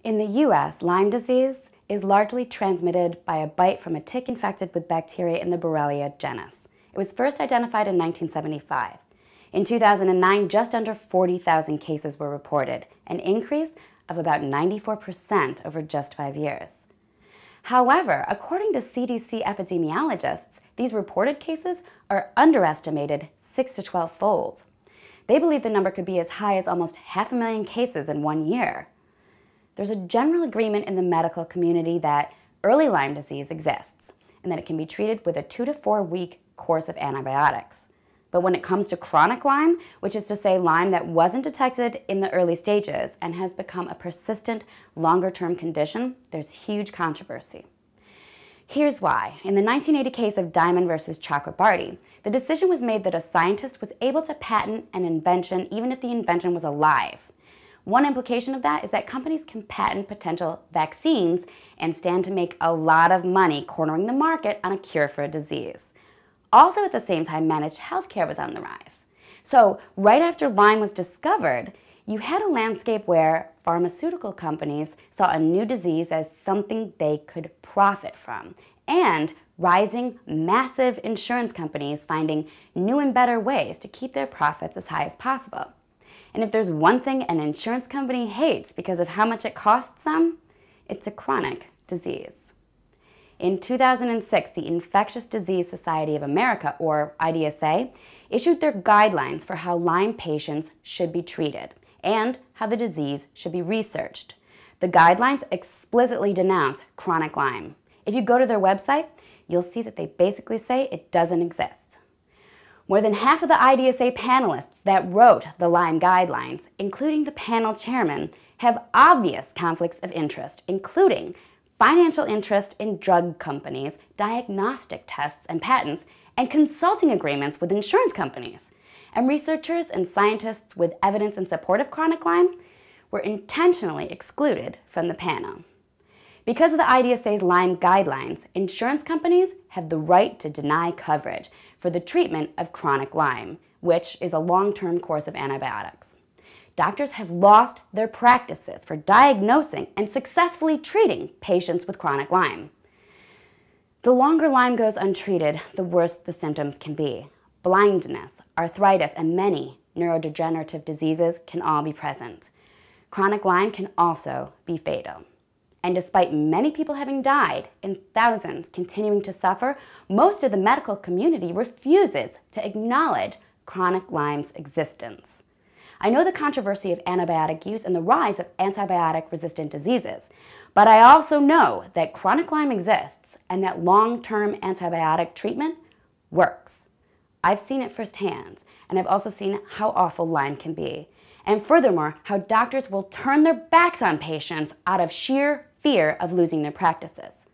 In the US, Lyme disease is largely transmitted by a bite from a tick infected with bacteria in the Borrelia genus. It was first identified in 1975. In 2009, just under 40,000 cases were reported, an increase of about 94% over just 5 years. However, according to CDC epidemiologists, these reported cases are underestimated 6 to 12-fold. They believe the number could be as high as almost 500,000 cases in 1 year. There's a general agreement in the medical community that early Lyme disease exists and that it can be treated with a 2 to 4 week course of antibiotics. But when it comes to chronic Lyme, which is to say Lyme that wasn't detected in the early stages and has become a persistent, longer-term condition, there's huge controversy. Here's why. In the 1980 case of Diamond versus Chakrabarty, the decision was made that a scientist was able to patent an invention even if the invention was alive. One implication of that is that companies can patent potential vaccines and stand to make a lot of money cornering the market on a cure for a disease. Also at the same time, managed healthcare was on the rise. So right after Lyme was discovered, you had a landscape where pharmaceutical companies saw a new disease as something they could profit from, and rising massive insurance companies finding new and better ways to keep their profits as high as possible. And if there's one thing an insurance company hates because of how much it costs them, it's a chronic disease. In 2006, the Infectious Disease Society of America, or IDSA, issued their guidelines for how Lyme patients should be treated and how the disease should be researched. The guidelines explicitly denounce chronic Lyme. If you go to their website, you'll see that they basically say it doesn't exist. More than half of the IDSA panelists that wrote the Lyme guidelines, including the panel chairman, have obvious conflicts of interest, including financial interest in drug companies, diagnostic tests and patents, and consulting agreements with insurance companies. And researchers and scientists with evidence in support of chronic Lyme were intentionally excluded from the panel. Because of the IDSA's Lyme guidelines, insurance companies have the right to deny coverage for the treatment of chronic Lyme, which is a long-term course of antibiotics. Doctors have lost their practices for diagnosing and successfully treating patients with chronic Lyme. The longer Lyme goes untreated, the worse the symptoms can be. Blindness, arthritis, and many neurodegenerative diseases can all be present. Chronic Lyme can also be fatal. And despite many people having died and thousands continuing to suffer, most of the medical community refuses to acknowledge chronic Lyme's existence. I know the controversy of antibiotic use and the rise of antibiotic-resistant diseases, but I also know that chronic Lyme exists and that long-term antibiotic treatment works. I've seen it firsthand, and I've also seen how awful Lyme can be. And furthermore, how doctors will turn their backs on patients out of sheer fear of losing their practices.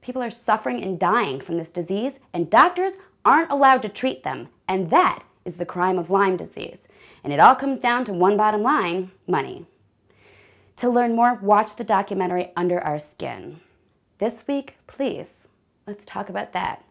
People are suffering and dying from this disease, and doctors aren't allowed to treat them, and that is the crime of Lyme disease. And it all comes down to one bottom line: money. To learn more, watch the documentary Under Our Skin. This week, please, let's talk about that.